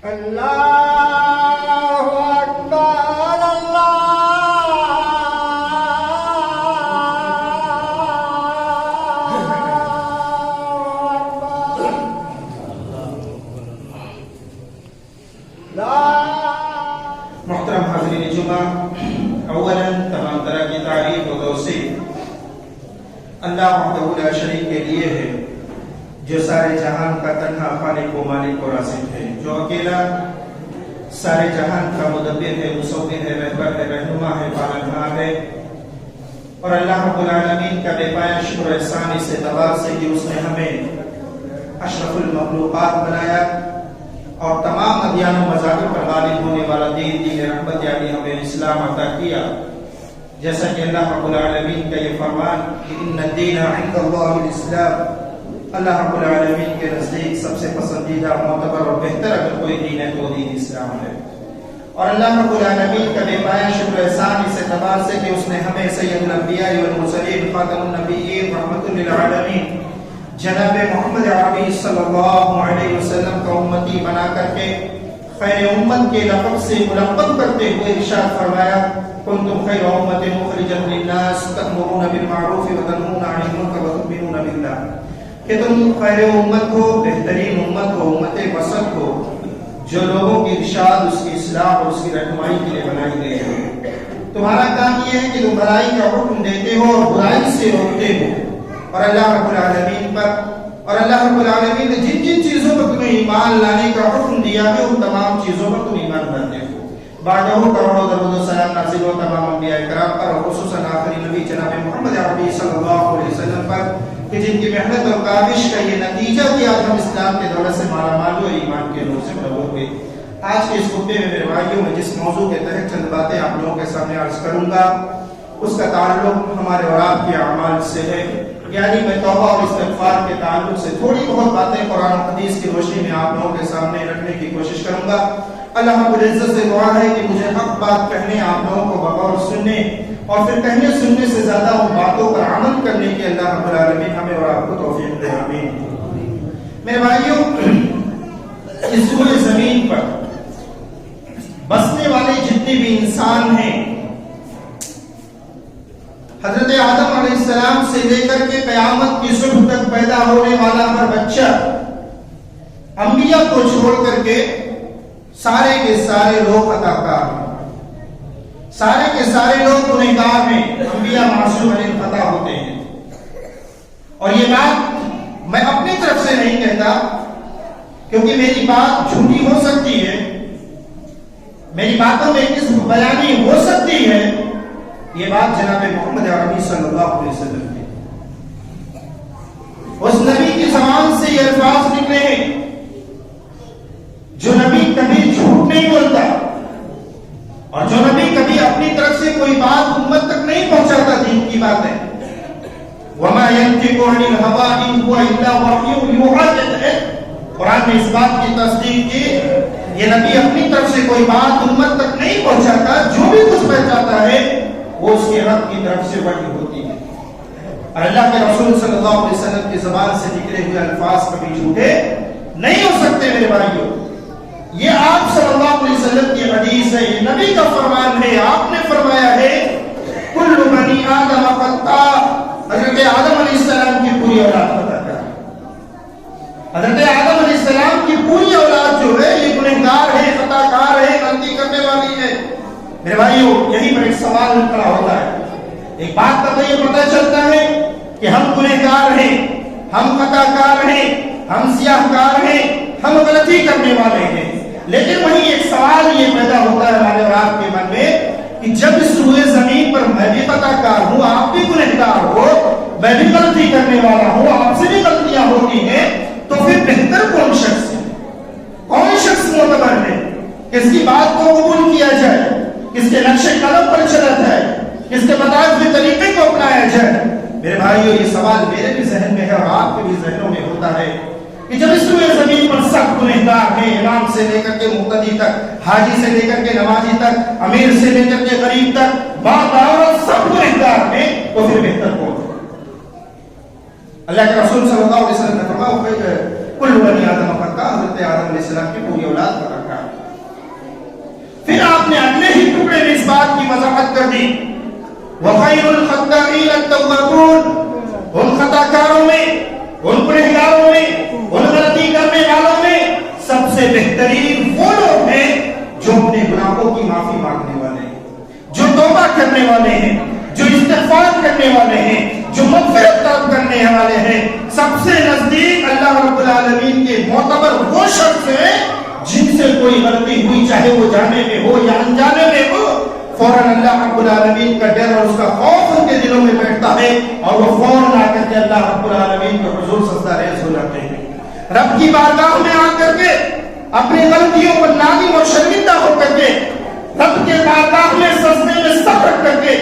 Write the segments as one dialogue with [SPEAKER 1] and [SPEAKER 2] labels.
[SPEAKER 1] اللہ اکبر
[SPEAKER 2] محترم حاضرین جمعہ، اولا تمام طرح کی تعریف و توصیف اللہ وحدہ لا شریک کے لیے ہے، جو سارے جہان کا تنہا خالق و مالک و رازق ہے، جو اکیلا سارے جہان کا مدبر ہے، مصور ہے، رہبر ہے، رہنما ہے، پالنہار ہے، اور اللہ رب العالمین کا بے پایہ شکر و احسان اس اعتبار سے کہ اس نے ہمیں اشرف المخلوقات بنایا اور تمام ادیان و مذاہب پر غالب ہونے والا دین رحمت یعنی ہمیں اسلام عطا کیا، جیسا کہ اللہ رب العالمین کا یہ فرمان کہ ان الدین عند اللہ الاسلام، اللہ رب العالمین کے نزدیک سب سے پسندیدہ، معتبر اور بہتر اگر کوئی دین ہے تو دین اسلام ہے۔ اور اللہ رب العالمین کا بے پایہ شکر احسان اس اعتبار سے کہ اس نے ہمیں سید الانبیاء والمرسلین خاتم النبیین رحمت للعالمین جناب محمد عربی صلی اللہ علیہ وسلم کا امتی بنا کر کے خیر امت کے لقب سے ملقب کرتے ہوئے ارشاد فرمایا کنتم خیر امت مخرجا للناس تأمرون بالمعروف وتنهون عن المنکر وتؤمنون باللہ، کہ تم خیر امت ہو، بہترین امت ہو، امت وسط ہو، جو لوگوں کی ارشاد، اس کی اصلاح اور اس کی رہنمائی کے لیے بنائی گئی ہے۔ تمہارا کام یہ ہے کہ تم بھلائی کا حکم دیتے ہو اور برائی سے روکتے ہو، اور اللہ رب العالمین پر اور اللہ رب العالمین نے جن جن چیزوں پر تمہیں ایمان لانے کا حکم دیا ہے ان تمام چیزوں پر تم ایمان لاتے ہو۔ بعدہ کروڑوں درود و سلام نازل ہو تمام انبیاء کرام پر اور خصوصاً آخری نبی جناب محمد عربی صلی اللہ علیہ وسلم پر کہ جن کی محنت اور کاوش کا یہ نتیجہ کہ آج ہم اسلام کے دولت سے مالا مال ہوئے، ایمان کے نور سے منور ہوئے۔ آج کے اس خطبے میں میرے بھائیوں میں جس موضوع کے تحت چند باتیں آپ لوگوں کے سامنے عرض کروں گا اس کا تعلق ہمارے اور آپ کے اعمال سے ہے، یعنی میں توبہ اور استغفار کے تعلق سے تھوڑی بہت باتیں قرآن و حدیث کی روشنی میں آپ لوگوں کے سامنے رکھنے کی کوشش کروں گا۔ اللہ رب العزت سے دعا ہے کہ مجھے حق بات کہنے، آپ لوگوں کو بغور سننے اور پھر کہنے سننے سے زیادہ ان باتوں پر عمل کرنے کی اللہ رب العالمین ہمیں اور آپ کو توفیق دے، آمین۔ میرے بھائیوں، اس روئے زمین پر بسنے والے جتنے بھی انسان ہیں، حضرت آدم علیہ السلام سے لے کر کے قیامت کی صبح تک پیدا ہونے والا ہر بچہ، انبیاء کو چھوڑ کر کے سارے کے سارے لوگ خطاکار ہیں، سارے کے سارے لوگ گنہگار ہیں، انبیاء معصوم عن الخطا ہوتے ہیں۔ اور یہ بات میں اپنی طرف سے نہیں کہتا کیونکہ میری بات جھوٹی ہو سکتی ہے، میری باتوں میں کسم بیانی ہو سکتی ہے، یہ بات جناب محمد عربی صلی اللہ علیہ وسلم کی، اس نبی کی زبان سے یہ الفاظ نکلے ہیں، جو نبی کبھی جھوٹ نہیں بولتا اور جو نبی کبھی اپنی طرف سے کوئی بات امت تک نہیں پہنچاتا دین کی باتیں، وَمَا يَنْطِقُ عَنِ الْهَوَىٰ إِنْ هُوَ إِلَّا وَحْيٌ يُوحَىٰ ہے۔ قرآن نے اس بات کی تصدیق کی، یہ نبی اپنی طرف سے کوئی بات امت تک نہیں پہنچاتا، جو بھی کچھ پہنچاتا ہے وہ اس کے رب کی طرف سے وحی ہوتی ہے۔ اور اللہ کے رسول صلی اللہ علیہ وسلم کی زبان سے نکلے ہوئے الفاظ کبھی جھوٹے نہیں ہو سکتے۔ میرے بھائیوں، یہ آپ صلی اللہ علیہ وسلم کی حدیث ہے، یہ نبی کا فرمان ہے، آپ نے فرمایا ہے کل بنی آدم خطاء، حضرت آدم علیہ السلام کی پوری اولاد خطا کار، حضرت آدم علیہ السلام کی پوری اولاد جو ہے یہ گنہگار ہے، خطا کار ہے، غلطی کرنے والی ہے۔ میرے بھائیوں، یہیں پر ایک سوال کھڑا ہوتا ہے، ایک بات کا تو یہ پتہ چلتا ہے کہ ہم گنہگار ہیں، ہم خطا کار ہیں، ہم سیاہ کار ہیں، ہم غلطی کرنے والے ہیں، لیکن وہیں ایک سوال یہ پیدا ہوتا ہے ہمارے اور آپ کے من میں کہ جب اس روئے زمین پر میں بھی خطا کار ہوں، آپ بھی گنہگار ہو، میں بھی غلطی کرنے والا ہوں، آپ سے بھی غلطیاں ہوتی ہیں، تو پھر بہتر کون شخص ہے، کون شخص معتبر ہے، کس کی بات کو قبول کیا جائے، کس کے نقش قدم پر چلا جائے، کس کے بتائے ہوئے طریقے کو اپنایا جائے؟ میرے بھائیوں، یہ سوال میرے بھی ذہن میں ہے اور آپ کے بھی ذہنوں میں ہوتا ہے کہ جب اس روئے زمین پر سب گنہگار ہیں، امام سے لے کر کے مقتدی تک، حاجی سے لے کر کے نمازی تک، امیر سے لے کر کے غریب تک، باپ عورت سب گنہگار ہیں، تو پھر بہتر کون ہے؟ اللہ کے رسول صلی اللہ علیہ وسلم نے فرمایا کل بنی آدم خطاء، حضرت آدم علیہ السلام کی پوری اولاد خطا کار۔ وضاحت کر دی. وَخَيْرُ الْخَطَّائِينَ التَّوَّابُونَ. ان خطا کاروں میں، ان گنہگاروں میں، ان غلطی کرنے والوں میں سب سے بہترین وہ لوگ ہیں جو اپنے گناہوں کی معافی مانگنے والے ہیں، جو توبہ کرنے والے ہیں، جو استغفار کرنے والے ہیں، جو مغفرت طلب کرنے والے ہیں. سب سے نزدیک اللہ رب العالمین کے معتبر وہ شخص ہیں جن سے کوئی غلطی ہوئی، چاہے وہ جانے میں ہو یا انجانے میں ہو، فوراً اللہ رب العالمین کا ڈر اور اس کا خوف ان کے دلوں میں بیٹھتا ہے اور وہ فوراً آ کر کے اللہ رب العالمین کے حضور سجدہ ریز ہو جاتے ہیں. رب کی بارگاہ میں آ کر کے اپنی غلطیوں پر نادم اور شرمندہ ہو کر کے رب کے بارگاہ میں سجدے میں سر رکھ کر کے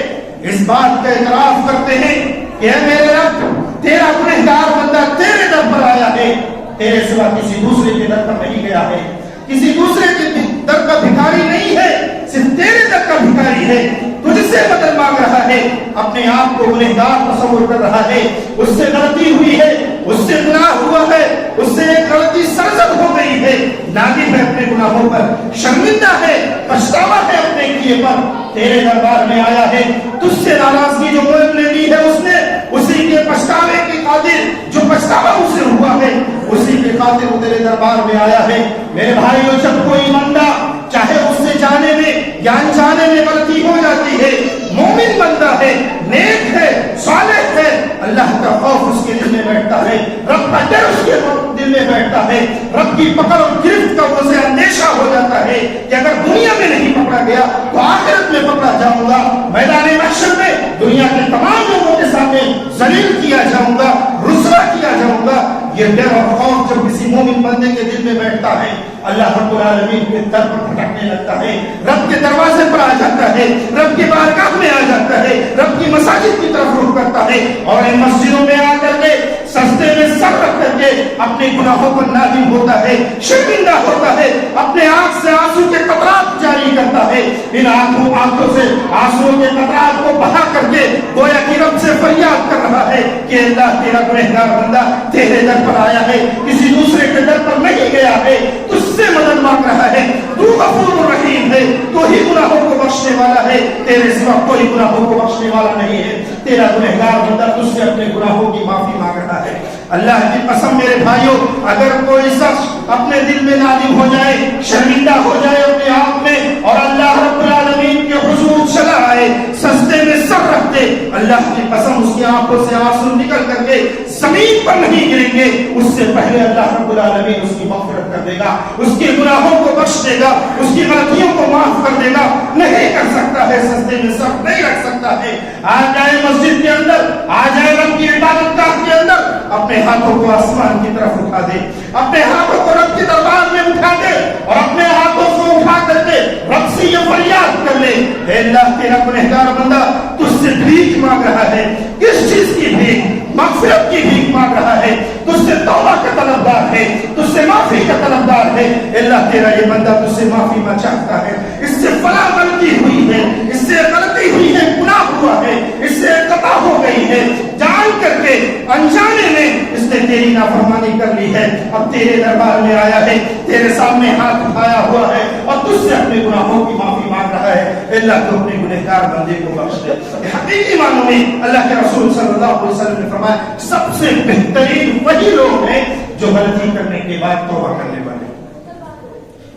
[SPEAKER 2] اس بات کا اعتراف کرتے ہیں کہ اے میرے رب، تیرا گنہگار بندہ تیرے در پر آیا ہے، تیرے سوا کسی دوسرے کے در پر نہیں گیا ہے، کسی دوسرے کے در کا بھکاری نہیں ہے، صرف تیرے در کا بھکاری ہے. تجھ سے مدد مانگ رہا ہے، اپنے آپ کو گنہگار تصور کر رہا ہے، اس سے غلطی ہوئی ہے، اس سے گناہ ہوا ہے، اس سے ایک غلطی سرزد ہو گئی ہے، نادم ہے اپنے گناہوں پر، شرمندہ ہے، پچھتاوا ہے اپنے کیے پر، تیرے دربار میں آیا ہے. تجھ سے ناراضگی جو مول نے لی ہے اس نے، اسی کے پچھتاوے کے قاتل جو پچھتاوا اسے ہوا ہے، اسی کے قاتل تیرے دربار میں آیا ہے. میرے بھائیو، جب کوئی بندہ چاہے اس سے جانے میں یا انجانے میں غلطی ہو جاتی ہے، مومن بندہ ہے، نیک ہے، صالح ہے، اللہ کا خوف اس کے دل میں بیٹھتا ہے، رب کا ڈر اس کے دل میں بیٹھتا ہے، رب کی پکڑ اور گرفت کا اسے اندیشہ ہو جاتا ہے کہ اگر دنیا میں نہیں پکڑا گیا تو آخرت میں پکڑا جاؤں گا، میدان محشر میں دنیا کے تمام لوگوں کے سامنے ذلیل کیا جاؤں گا، رسوا کیا جاؤں گا. یہ ڈر اور خوف جب کسی مومن بندے کے دل میں بیٹھتا ہے، اللہ رب العالمین کے در پر پھٹکنے لگتا ہے، رب کے دروازے پر آ جاتا ہے، رب کی بارگاہ میں آ جاتا ہے، رب کی مساجد کی طرف رخ کرتا ہے اور ان مسجدوں میں آ کر کے سجدے میں سر رکھ کر کے اپنے گناہوں پر نادم ہوتا ہے، شرمندہ ہوتا ہے، اپنے آنکھ سے آنسو کے قطرات جاری کرتا ہے. ان آنکھوں سے آنسو کے قطرات کو بہا کر کے گویا کہ رب سے فریاد کر رہا ہے کہ اللہ، تیرا گنہگار بندہ تیرے در پر آیا ہے، کسی دوسرے کے در پر نہیں گیا ہے، تجھ سے مدد مانگ رہا ہے. تو غفور الرحیم ہے، تو ہی گناہوں کو بخشنے والا ہے، تیرے سوا کوئی گناہوں کو بخشنے والا نہیں ہے. تیرا گنہگار بندہ تجھ سے اپنے گناہوں کی معافی مانگ رہا ہے. اللہ کی قسم میرے بھائیوں، اگر کوئی شخص اپنے دل میں نادم ہو جائے، شرمندہ ہو جائے اپنے آپ میں اور اللہ رب العالمین کے حضور چلا آئے، سجدے میں سر رکھ دے، اللہ کی قسم اس کی آنکھوں سے آنسو نکل کر کے زمین پر نہیں گریں گے، اس سے پہلے اللہ رب العالمین اس کی مغفرت کر دے گا، اس کے گناہوں کو بخش دے گا، اس کی غلطیوں کو معاف کر دے گا. نہیں کر سکتا ہے، سجدے میں سر نہیں رکھ سکتا ہے، آ جائے مسجد کے اندر، آ جائے رب کی عبادت گاہ کے اندر، اپنے ہاتھوں کو آسمان کی طرف اٹھا دے، اپنے ہاتھوں کو رب کے دربار میں اٹھا دے اور اپنے ہاتھوں کو اٹھا کر کے رب سے یہ فریاد کر لے، اے اللہ، تیرا گنہگار بندہ تجھ سے بھیک مانگ رہا ہے. کس چیز کی بھیک؟ مغفرت کی بھیک مانگ رہا ہے، تجھ سے توبہ کا طلبگار ہے، تجھ سے معافی کا طلبگار ہے. اللہ، تیرا یہ بندہ تجھ سے معافی چاہتا ہے، اس سے فلاں غلطی ہوئی ہے، اس سے غلطی ہوئی ہے، گناہ ہوا ہے، اس سے خطا ہو گئی ہے، جان کر کے انجانے میں اس نے تیری نافرمانی کر لی ہے، اب تیرے دربار میں آیا ہے، تیرے سامنے ہاتھ اٹھایا ہوا ہے اور تجھ سے اپنے گناہوں کی معافی مانگ رہا ہے. اللہ تو اپنے گنہگار بندے کو بخش دے. حقیقی معنوں میں اللہ کے رسول صلی اللہ علیہ وسلم نے فرمایا، سب سے بہترین وہی لوگ ہیں جو غلطی کرنے کے بعد توبہ کرنے والے،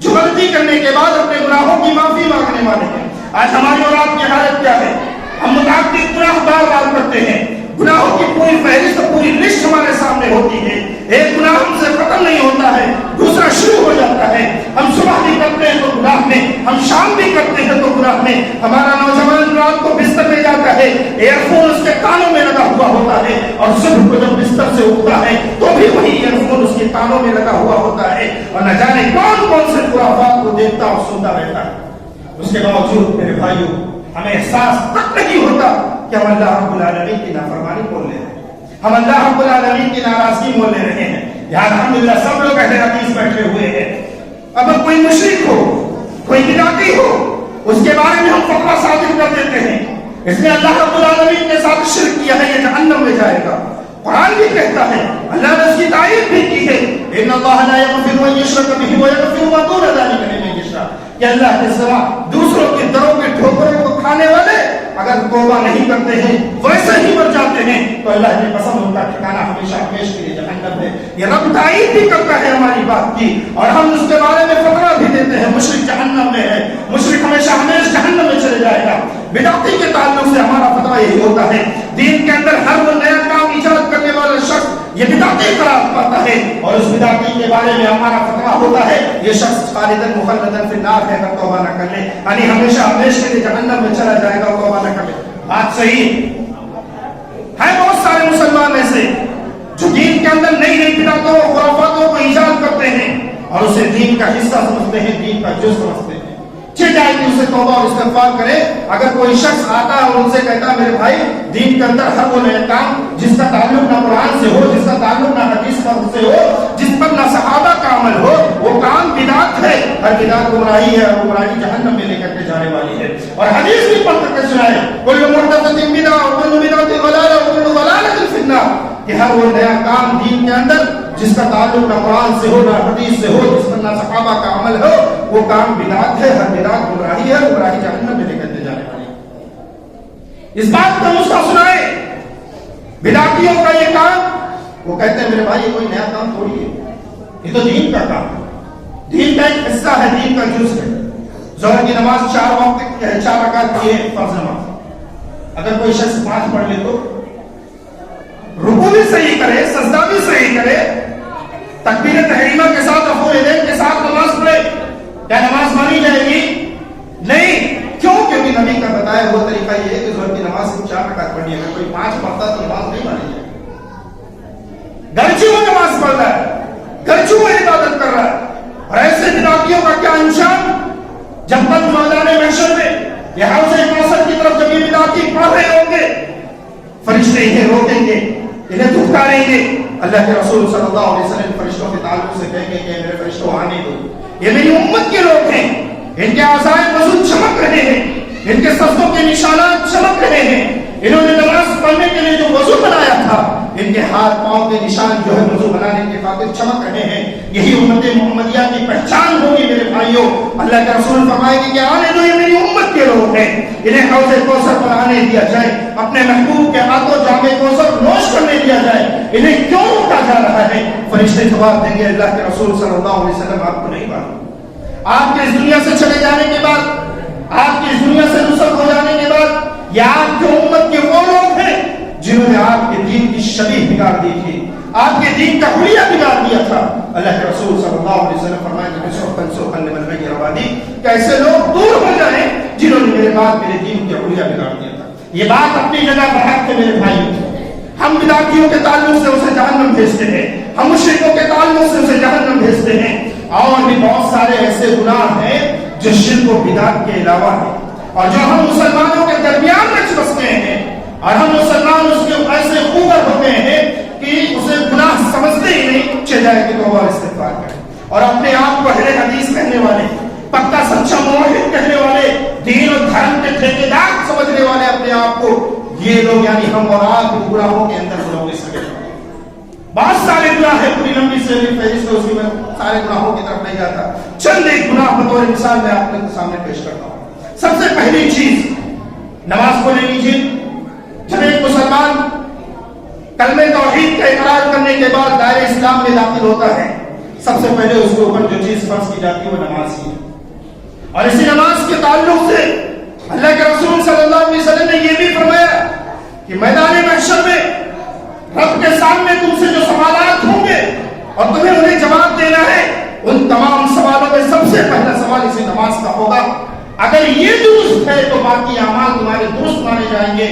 [SPEAKER 2] جو غلطی کرنے کے بعد اپنے گناہوں کی معافی مانگنے والے ہیں. آج ہماری اور آپ کی حالت کیا ہے؟ ہم متعدد گناہ بار بار کرتے ہیں، گناہوں کی پوری فہرست، پوری لسٹ ہمارے سامنے ہوتی ہے، ایک گناہ ہم سے ختم نہیں ہوتا ہے، دوسرا شروع ہو جاتا ہے. ہم صبح بھی کرتے ہیں تو گناہ میں، ہم شام بھی کرتے ہیں تو گناہ میں. ہمارا نوجوان رات کو بستر میں جاتا ہے، ایئر فون اس کے کانوں میں لگا ہوا ہوتا ہے اور صبح کو جب بستر سے اٹھتا ہے تو بھی وہی ایئر فون اس کے کانوں میں لگا ہوا ہوتا ہے اور نہ جانے کون کون سے خرافات کو دیکھتا اور سنتا رہتا ہے. اس کے باوجود میرے بھائیوں، ہمیں احساس تک نہیں ہوتا کہ ہم اللہ رب العالمین کی نافرمانی بول رہے ہیں، ہم اللہ رب العالمین کی ناراضگی بول لے رہے ہیں. یہاں الحمدللہ سب لوگ اہل حدیث بیٹھے ہوئے ہیں. اب کوئی مشرک ہو، کوئی بدعتی ہو، اس کے بارے میں ہم فتویٰ صادر کر دیتے ہیں، اس نے اللہ رب العالمین کے ساتھ شرک کیا ہے، یہ جہنم میں جائے گا. قرآن بھی کہتا ہے، اللہ نے اس کی تعریف بھی کی ہے، ان اللہ لا یغفر ان یشرک بہ ویغفر ما دون ذلک لمن یشاء، کہ اللہ کے سوا دوسروں کے دروں کے ٹھوکروں کو کھا کھانے والے اگر توبہ نہیں کرتے ہیں ویسے ہی مر جاتے ہیں تو اللہ نے قسم ان کا ٹھکانہ ہمیشہ ہمیشہ کے لیے جہنم ہے. یہ رب تائید بھی کرتا ہے ہماری بات کی اور ہم اس کے بارے میں فتویٰ بھی دیتے ہیں مشرک جہنم میں ہے, مشرک ہمیشہ ہمیشہ جہنم میں چلے جائے گا. بدعتی کے تعلق سے ہمارا فتویٰ یہی ہوتا ہے دین کے اندر ہر وہ نیا کام ایجاد کرنے والا شخص یہ بدعتی قرار پاتا ہے اور اس بدعتی کے بارے میں ہمارا فتویٰ ہوتا ہے یہ شخص خالداً مخلداً فی النار ہے اگر توبہ نہ کر لے, یعنی ہمیشہ ہمیشہ کے لیے جہنم میں چلا جائے گا توبہ نہ کر لے. بات صحیح ہے. بہت سارے مسلمان ایسے جو دین کے اندر نئی نئی بدعتوں اور خرافاتوں کو ایجاد کرتے ہیں اور اسے دین کا حصہ سمجھتے ہیں, دین کا جز سمجھتے ہیں. جائے کہ اسے توبہ اور استغفار کرے. اگر کوئی شخص آتا ہے اور ان سے کہتا ہے میرے بھائی دین کے اندر ہر وہ نیا کام جس کا تعلق نہ قرآن سے ہو, جس کا تعلق نہ حدیث سے ہو, جس پر نہ صحابہ کا عمل ہو, وہ کام بدعت ہے. ہر بدعت گمراہی ہے اور گمراہی جہنم میں لے کر کے جانے والی ہے. اور حدیث بھی پڑھ کر کے سنائے کل محدثۃ بدعہ وکل بدعۃ ضلالہ وکل ضلالۃ فی النار, کہ ہر وہ نیا کام دین کے اندر جس کا تعلق نہ قرآن سے ہو نہ حدیث سے ہو, جس پر نہ صحابہ کا عمل ہو, وہ کام بدعت ہے. ہر بدعت گمراہی ہے, گمراہی جہنم میں لے کر کے جانے والی ہے. اس بات کا نسخہ سنائے بدعتیوں کا یہ کام. وہ کہتے ہیں میرے بھائی یہ کوئی نیا کام تھوڑی ہے, یہ تو دین کا کام ہے, دین کا ایک حصہ ہے, دین کا جز ہے. ظہر کی نماز 4 وقت 4 رکعت کی ہے فرض نماز. اگر کوئی شخص 5 پڑھ لے تو رکوع بھی صحیح کرے, سجدہ بھی صحیح کرے, تکبیر تحریمہ کے ساتھ رفع الیدین کے ساتھ نماز پڑھے, کیا نماز مانی جائے گی؟ نہیں. کیوں؟ کیونکہ نبی کا بتایا وہ طریقہ یہ ہے کہ ظہر کی نماز سے 4 رکعت پڑھنی ہے. اگر کوئی 5 پڑھتا تو نماز نہیں مانی جائے گی. گرچہ وہ نماز پڑھ رہا ہے, گرچہ وہ عبادت کر رہا ہے. اور ایسے بدعتیوں کا کیا انجام جب تک میدان محشر میں یہ حوض کوثر کی طرف جب یہ بدعتی پڑھ رہے ہوں گے فرشتے انہیں روکیں گے, انہیں دھتکاریں گے. اللہ کے رسول صلی اللہ علیہ وسلم فرشتوں کے تعلق سے کہیں گے کہ میرے فرشتوں آنے دو, یہ میری امت کے لوگ ہیں, ان کے اعضائے وضو چمک رہے ہیں, ان کے سجدوں کے نشانات چمک رہے ہیں, انہوں نے نماز پڑھنے کے لیے جو وضو بنایا تھا ان کے ہاتھ پاؤں کے نشان جو ہے وضو بنانے کے خاطر چمک رہے ہیں. یہی امت محمدیہ کی پہچان ہوگی میرے بھائیوں. اللہ کے رسول فرمائے گی کہ آنے دو, یہ میری امت کے لوگ ہیں, انہیں حوض کوثر پر آنے دیا جائے, اپنے محبوب کے ہاتھوں جام کوثر نوش کرنے دیا جائے. انہیں کیوں روکا جا رہا ہے؟ فرشتے جواب دیں گے اللہ کے رسول صلی اللہ علیہ وسلم آپ کو نہیں معلوم. آپ کے اس دنیا سے چلے جانے کے بعد, آپ کی اس دنیا سے رخصت ہو جانے کے بعد یہ آپ کی امت کے وہ لوگ ہیں جنہوں نے آپ کے دین کی شبیہ بگاڑ دی تھی, آپ کے دین کا حلیہ بگاڑ دیا تھا. اللہ کے رسول صلی اللہ علیہ وسلم فرمائے کہ ایسے لوگ دور ہو جائیں جنہوں نے میرے بعد میرے دین کا حلیہ بگاڑ دیا تھا. یہ بات اپنی جگہ پر حق ہے میرے بھائیوں. ہم بدعتیوں کے تعلق سے اسے جہنم بھیجتے ہیں, ہم مشرکوں کے تعلق سے اسے جہنم بھیجتے ہیں. اور بھی بہت سارے ایسے گناہ ہیں جو شرک و بدعت کے علاوہ ہیں اور جو ہم مسلمانوں کے درمیان میں بستے ہیں اور ہم مسلمان اس کے ایسے اوپر ہوتے ہیں کہ اسے گناہ سمجھتے ہی نہیں. چل جائے کہ توبہ اور استغفار کریں اور اپنے آپ کو اہل حدیث کہنے والے, پکا سچا موحد کہنے والے, دین اور دھرم کے ٹھیکیدار سمجھنے والے اپنے آپ کو, یہ لوگ یعنی ہم اور آپ گناہوں کے اندر ملوث ہیں. بہت سارے گناہ ہے, پوری لمبی سے فہرست ہے, اس میں سارے گناہوں کی طرف نہیں جاتا. چند ایک گناہ بطور مثال میں آپ کے سامنے پیش کرتا ہوں. سب سے پہلی چیز نماز کو لے لیجیے. جب ایک مسلمان کلمہ توحید کا اقرار کرنے کے بعد دائرہ اسلام میں داخل ہوتا ہے, سب سے پہلے اس کے اوپر جو چیز فرض کی جاتی ہے وہ نماز ہی ہے. اور اسی نماز کے تعلق سے اللہ کے رسول صلی اللہ علیہ وسلم نے یہ بھی فرمایا کہ میدان محشر میں رب کے سامنے تم سے جو سوالات ہوں گے اور تمہیں انہیں جواب دینا ہے, ان تمام سوالوں میں سب سے پہلا سوال اسی نماز کا ہوگا. اگر یہ درست ہے تو باقی اعمال تمہارے درست مانے جائیں گے,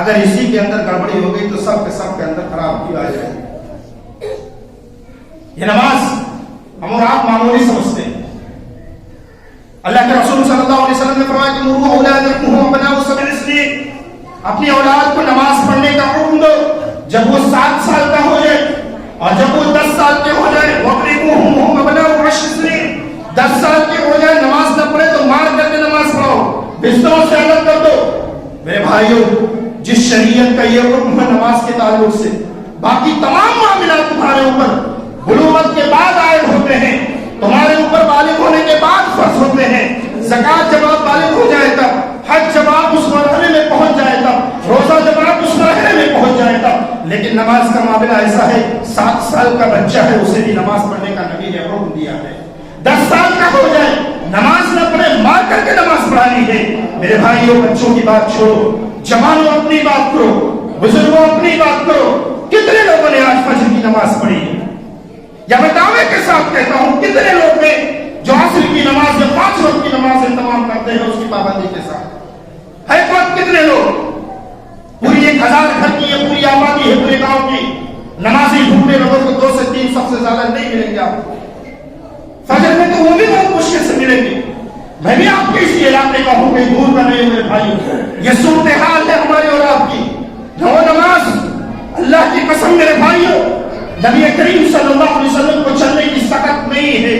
[SPEAKER 2] اگر اسی کے اندر گڑبڑی ہو گئی تو سب کے اندر خرابی آ جائے گی. یہ نماز ہم اور آپ معمولی سمجھتے ہیں. اللہ کے رسول صلی اللہ علیہ وسلم نے فرمایا کہ مروا اولادکم ابناء 7 سنین, اپنی اولاد کو نماز پڑھنے کا حکم دو جب وہ 7 سال کا ہو جائے اور جب وہ 10 سال کے ہو جائے. وَقْرِبُوهُمْ ابناء 10 سنین, 10 سال کے ہو جائے نماز نہ پڑھے تو مار کر کے نماز پڑھاؤ, بستروں سے الگ کر دو. میرے بھائیوں, جس شریعت کا یہ حکم ہے نماز کے تعلق سے, باقی تمام معاملات تمہارے اوپر بلوغت کے بعد عائد ہوتے ہیں, تمہارے اوپر بالغ ہونے کے بعد فرض ہوتے ہیں. زکات جب آپ بالغ ہو جائے تب,
[SPEAKER 3] حج جب آپ اس مرحلے میں پہنچ جائے تب، روزہ جب آپ اس مرحلے میں پہنچ جائے تب، لیکن نماز کا معاملہ ایسا ہے 7 سال کا بچہ ہے اسے بھی نماز پڑھنے کا نبی نے حکم دیا ہے. 10 سال کا ہو جائے نماز نہ پڑھے مار کر کے نماز پڑھانی ہے. میرے بھائیوں بچوں کی بات چھوڑو، جوانوں اپنی بات کرو، بزرگوں اپنی بات کرو. کتنے لوگوں نے آج فجر کی نماز پڑھی ہے؟ یا میں دعوے کے ساتھ کہتا ہوں کتنے لوگ نے جو عصر کی نماز یا 5 وقت کی نماز انتظام کرتے ہیں اس کی پابندی کے ساتھ ہے؟ کتنے لوگ؟ پوری 1000 گھر کی یہ پوری آبادی ہے پورے گاؤں کی، نمازی ڈھونڈنے لوگوں کو 2 سے 3 سب سے زیادہ نہیں ملیں گے آپ کو. فجر میں تو وہ بھی بہت مشکل سے ملیں گے. میں بھی آپ کے اسی علاقے کا ہوں، کہیں دور کا نہیں میرے بھائی. یہ صورتحال ہے ہماری اور آپ کی. نو نماز اللہ کی قسم میرے بھائیوں، نبی کریم صلی اللہ علیہ وسلم کو چلنے کی سخت نہیں ہے.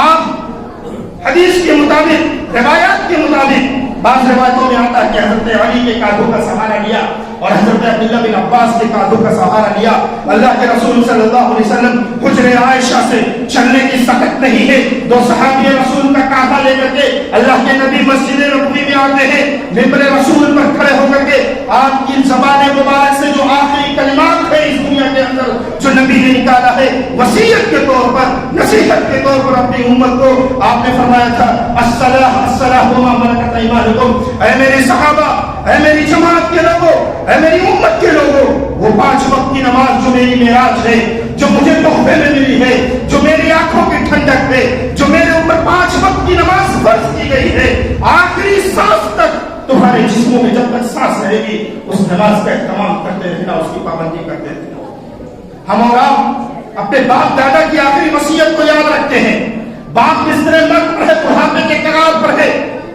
[SPEAKER 3] آپ حدیث کے مطابق، روایات کے مطابق، بعض روایتوں میں آتا ہے کہ حضرت علی کے کاندھوں کا سہارا لیا اور حضرت عبداللہ بن عباس کے کاندھوں کا سہارا لیا. اللہ کے رسول صلی اللہ علیہ وسلم حجرے عائشہ سے چلنے کی سخت نہیں ہے. 2 صحابی رسول کا کاندھا لے کر کے اللہ کے نبی مسجد نبوی میں آتے ہیں، ممبر رسول پر کھڑے ہو کر کے آپ کی زبان مبارک سے جو آخری کلمات ہے اس دنیا کے اندر جو نبی نے نکالا ہے وصیت کے طور پر، نصیحت کے طور پر اپنی امت کو، آپ نے فرمایا تھا الصلاۃ الصلاۃ وما ملکت ایمانکم. اے میرے صحابہ، اے میری جماعت کے لوگوں، اے میری امت کے لوگوں، وہ 5 وقت کی نماز جو میری معراج ہے، جو مجھے تحفے میں ملی ہے، جو میری آنکھوں کی ٹھنڈک ہے، جو میرے اوپر 5 وقت کی نماز فرض کی گئی ہے، آخری سانس تک تمہارے جسموں میں جب تک سانس رہے گی اس نماز کا اہتمام کرتے رہنا، اس کی پابندی کرتے رہنا. ہم اور آپ اپنے باپ دادا کی آخری وصیت کو یاد رکھتے ہیں. باپ بستر مرگ پر ہے، بڑھاپے کے کگار پر ہے،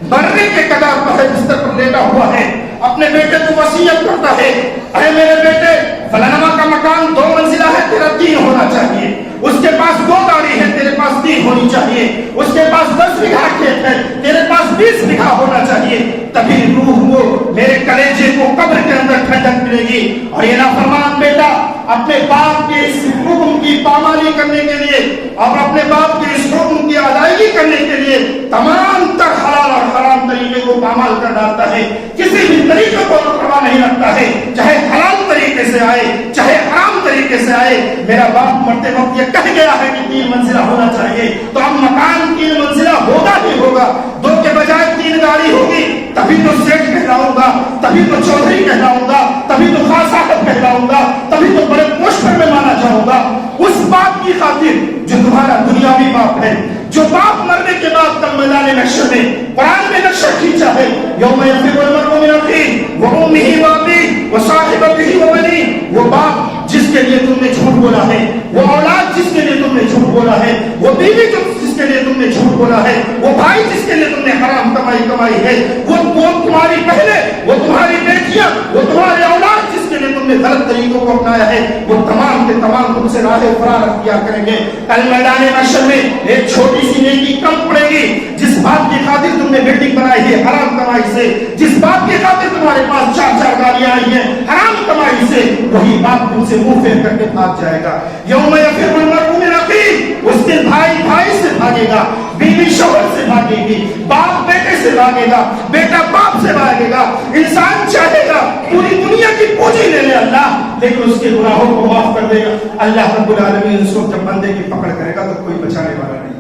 [SPEAKER 3] مرنے کے کگار پر ہے، بستر پر لیٹا ہوا ہے، اپنے بیٹے کو وصیت کرتا ہے اے میرے بیٹے فلانا کا مکان 2 منزلہ ہے، تیرا 3 ہونا چاہیے. اس کے پاس 2 گاڑی ہے، تیرے پاس 3 ہونی چاہیے. اس کے پاس 10 بیگھہ کھیت ہے، تیرے پاس 20 بیگھہ ہونا چاہیے. تبھی روح کو، میرے کلیجے کو قبر کے اندر ٹھنڈک ملے گی. اور یہ نافرمان بیٹا اپنے باپ کے اس حکم کی پامالی کرنے کے لیے اور اپنے باپ کے اس حکم کی ادائیگی کرنے کے لیے تمام تر حلال اور حرام طریقے کو پامال کر ڈالتا ہے. کسی بھی طریقے کو پرواہ نہیں رکھتا ہے، چاہے حلال طریقے سے آئے چاہے حرام طریقے سے آئے. میرا باپ مرتے وقت یہ کہہ گیا ہے کہ 3 منزلہ ہونا چاہیے، تو اب مکان 3 منزلہ ہوگا ہی ہوگا. 2 کے بجائے 3 گاڑی ہوگی، تبھی تو سیٹ کہلاؤں گا، تبھی تو چودھری کہلاؤں گا، تبھی تو خاص صاحب کہلاؤں گا، تبھی تو بڑے پوسٹ پر میں مانا جاؤں گا. اس باپ کی خاطر جو تمہارا دنیاوی باپ ہے، جو باپ مرنے کے بعد کل میدان محشر میں قرآن میں نقشہ کھینچا ہے یوم یفر المرء من اخیہ وامہ وابیہ وصاحبتہ وبنیہ، وہ باپ جس کے لیے تم نے جھوٹ بولا ہے، وہ اولاد جس کے لیے تم نے جھوٹ بولا ہے، وہ بیوی جس کے لیے تم نے جھوٹ بولا ہے، وہ بھائی جس کے لیے تم نے حرام کمائی ہے، وہ تمہاری بہنیں، وہ تمہاری بیٹیاں، وہ تمہارے اولاد جس کے لیے تم نے غلط طریقوں کو اپنایا ہے، وہ تمام کے تمام تم سے راہ فرار اختیار کریں گے. کل میدان محشر میں ایک چھوٹی سی نیکی کم پڑے گی. جس بات کی خاطر تم نے بلڈنگ بنائی ہے حرام کمائی سے، جس بات کی خاطر تمہارے پاس 4 گاڑیاں آئی ہیں حرام کمائی سے، وہی باپ تم سے منہ پھیر کر کے بھاگ جائے گا. یوم یفر المرء من اخیہ، اس دن بھائی سے بھاگے گا، بیوی شوہر سے بھاگے گی، باپ بیٹے سے بھاگے گا، بیٹا باپ سے بھاگے گا. انسان چاہے گا پوری دنیا کی پونجی لے لے اللہ، لیکن اس کے گناہوں کو معاف کر دے گا. اللہ رب العالمین اس کو جب بندے کی پکڑ کرے گا تو کوئی بچانے والا نہیں.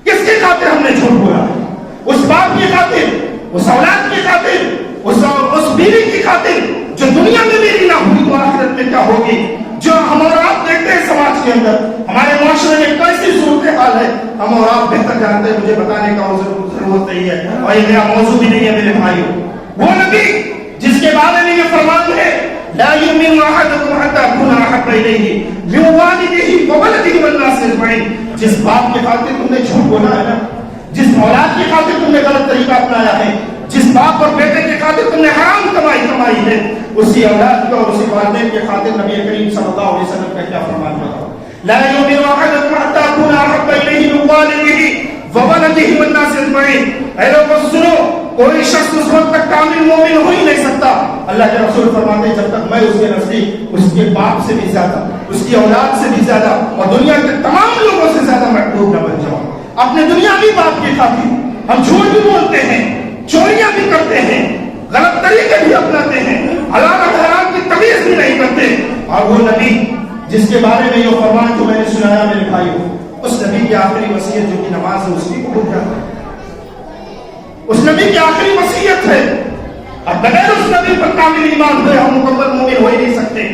[SPEAKER 3] کس کی خاطر ہم نے جھوٹ بولا؟ اس باپ کی خاطر، اس اولاد کی خاطر، اس بیوی کی خاطر. جو دنیا میں میری نہ ہوئی تو آخرت میں کیا ہوگی؟ جو ہم اور آپ دیکھتے ہیں سماج کے اندر ہمارے معاشرے میں کیسی صورتحال ہے، ہم اور آپ بہتر جانتے ہیں، مجھے بتانے کا ضرورت نہیں ہے. اور یہ میرا موضوع بھی نہیں ہے میرے بھائیوں. وہ نبی جس کے بارے میں یہ فرمان ہے لا یؤمن احدکم حتی اکون احب الیہ من والدہ وولدہ والناس اجمعین. جس باپ کی خاطر تم نے جھوٹ بولا ہے نا، جس اولاد کی خاطر تم نے غلط طریقہ اپنایا ہے، جس باپ اور بیٹے کی خاطر تم نے حرام کمائی ہے، اسی اولاد کی اور اسی والدین کی خاطر نبی کریم صلی اللہ علیہ وسلم کا کیا فرمان بتاؤ؟ لا یؤمن احدکم حتی اکون احب الیہ من والدہ وولدہ والناس اجمعین. اے لوگوں سنو، کوئی شخص اس وقت تک کامل مومن ہو ہی نہیں سکتا. اللہ کے رسول فرماتے ہیں جب تک میں اس کے نزدیک اس کے باپ سے بھی زیادہ، اس کی اولاد سے بھی زیادہ اور دنیا کے تمام لوگوں سے زیادہ محبوب نہ بن جاؤں. اپنے دنیاوی باپ کی خاطر ہم جھوٹ بھی بولتے ہیں. چوریاں بھی کرتے ہیں، غلط طریقے بھی اپناتے ہیں، حلال اور حرام کی تمیز بھی نہیں کرتے. اور وہ نبی جس کے بارے میں یہ فرمان جو میں نے سنایا میرے بھائیو، اس نبی کی آخری وصیت جو کہ نماز ہے، اس کی کو بھول جاتا ہے. اس نبی کی آخری وصیت ہے، اور بغیر اس نبی پر کامل ایمان ہوئے ہم مکمل مومن ہو ہی نہیں سکتے.